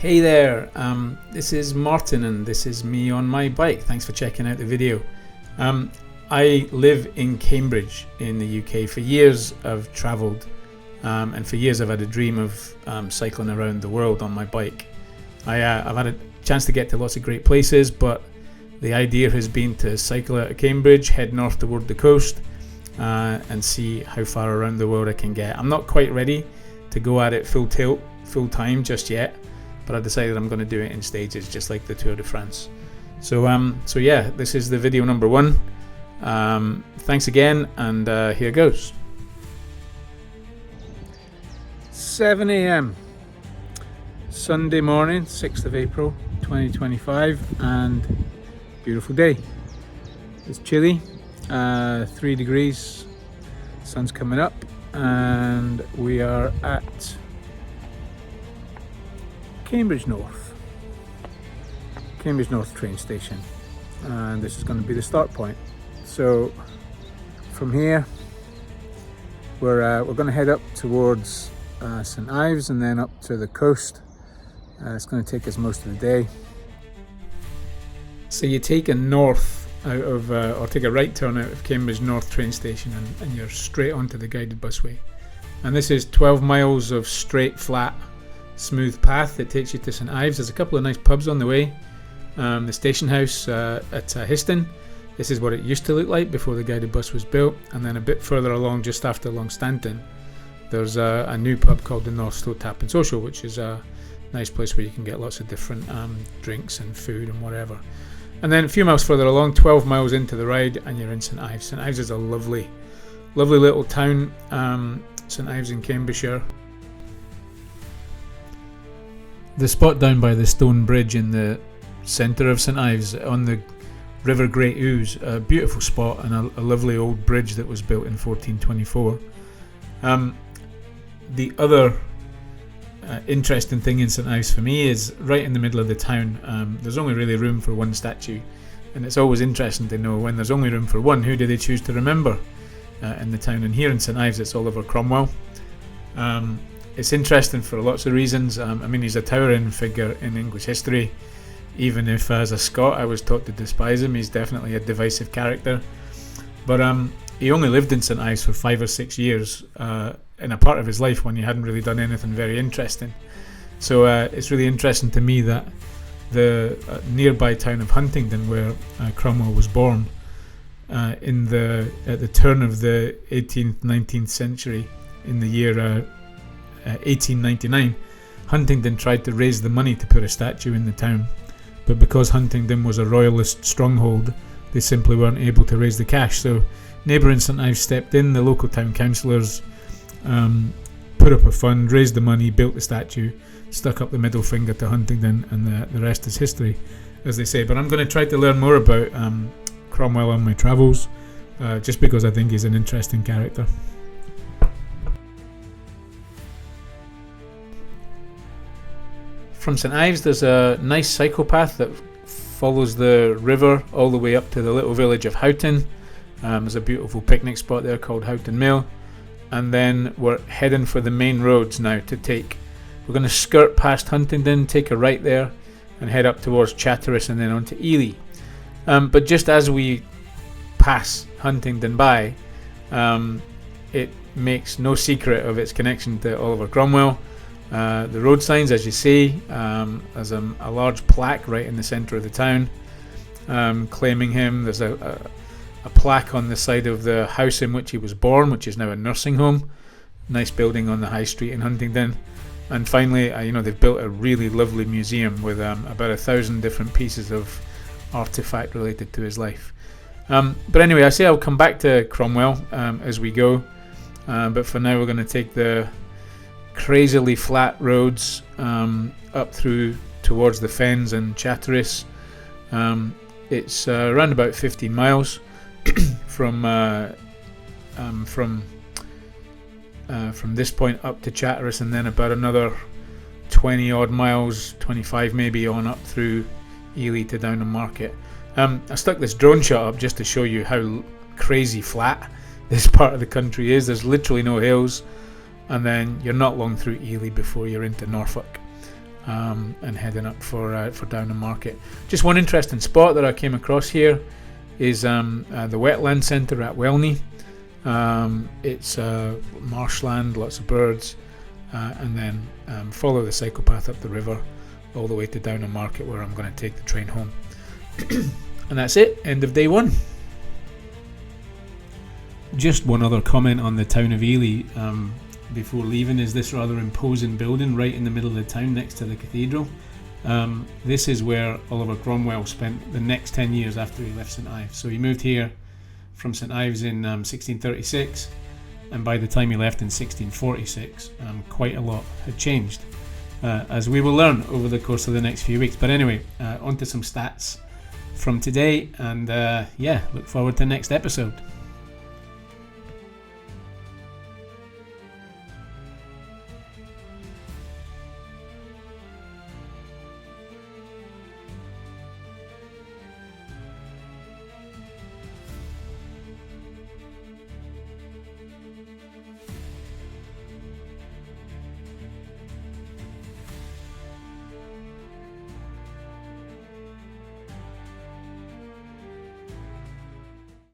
Hey there, this is Martin and this is me on my bike. Thanks for checking out the video. I live in Cambridge in the UK. For years I've travelled and for years I've had a dream of cycling around the world on my bike. I've had a chance to get to lots of great places, but the idea has been to cycle out of Cambridge, head north toward the coast and see how far around the world I can get. I'm not quite ready to go at it full tilt, full time just yet, but I decided I'm going to do it in stages, just like the Tour de France. So yeah, this is the video number one. Thanks again, and here goes. 7 a.m. Sunday morning, 6th of April 2025, and beautiful day. It's chilly, 3 degrees, sun's coming up, and we are at Cambridge North train station, and this is going to be the start point. So from here we're going to head up towards St Ives and then up to the coast. It's going to take us most of the day. So you take a north out of or take a right turn out of Cambridge North train station, and you're straight onto the guided busway, and this is 12 miles of straight, flat, smooth path that takes you to St Ives. There's a couple of nice pubs on the way. The station house at Histon. This is what it used to look like before the guided bus was built, and then a bit further along, just after Longstanton, there's a new pub called the North Slope Tap and Social, which is a nice place where you can get lots of different drinks and food and whatever. And then a few miles further along, 12 miles into the ride, and you're in St Ives. St Ives is a lovely little town. St Ives in Cambridgeshire. The spot down by the stone bridge in the centre of St Ives on the River Great Ouse, a beautiful spot, and a lovely old bridge that was built in 1424. The other interesting thing in St Ives for me is right in the middle of the town. There's only really room for one statue, and it's always interesting to know, when there's only room for one, who do they choose to remember in the town. And here in St Ives it's Oliver Cromwell. It's interesting for lots of reasons. I mean, he's a towering figure in English history. Even if as a Scot I was taught to despise him, he's definitely a divisive character. But he only lived in St Ives for 5 or 6 years in a part of his life when he hadn't really done anything very interesting. So it's really interesting to me that the nearby town of Huntingdon, where Cromwell was born, at the turn of the 18th, 19th century, in the year 1899, Huntingdon tried to raise the money to put a statue in the town, but because Huntingdon was a royalist stronghold, they simply weren't able to raise the cash. So neighbouring St Ives stepped in, the local town councillors put up a fund, raised the money, built the statue, stuck up the middle finger to Huntingdon, and the rest is history, as they say. But I'm going to try to learn more about Cromwell on my travels, just because I think he's an interesting character. From St Ives there's a nice cycle path that follows the river all the way up to the little village of Houghton. There's a beautiful picnic spot there called Houghton Mill, and then we're heading for the main roads now to take. We're going to skirt past Huntingdon, take a right there, and head up towards Chatteris and then on to Ely. But just as we pass Huntingdon by, it makes no secret of its connection to Oliver Cromwell. The road signs, as you see, there's a large plaque right in the centre of the town claiming him. There's a plaque on the side of the house in which he was born, which is now a nursing home. Nice building on the high street in Huntingdon. And finally, they've built a really lovely museum with about 1,000 different pieces of artefact related to his life. But anyway, I say I'll come back to Cromwell as we go. But for now, we're going to take the crazily flat roads up through towards the Fens and Chatteris. It's around about 15 miles from this point up to Chatteris, and then about another 20 odd miles, 25 maybe, on up through Ely to Downham Market. I stuck this drone shot up just to show you how crazy flat this part of the country is. There's literally no hills, and then you're not long through Ely before you're into Norfolk. and heading up for Downham Market. Just one interesting spot that I came across here is the Wetland Centre at Welney. It's marshland, lots of birds, and then follow the cycle path up the river all the way to Downham Market, where I'm going to take the train home. And that's it, end of day one. Just one other comment on the town of Ely before leaving is this rather imposing building right in the middle of the town next to the cathedral. This is where Oliver Cromwell spent the next 10 years after he left St Ives. So he moved here from St Ives in 1636, and by the time he left in 1646, quite a lot had changed, as we will learn over the course of the next few weeks. But anyway, on to some stats from today, and look forward to next episode.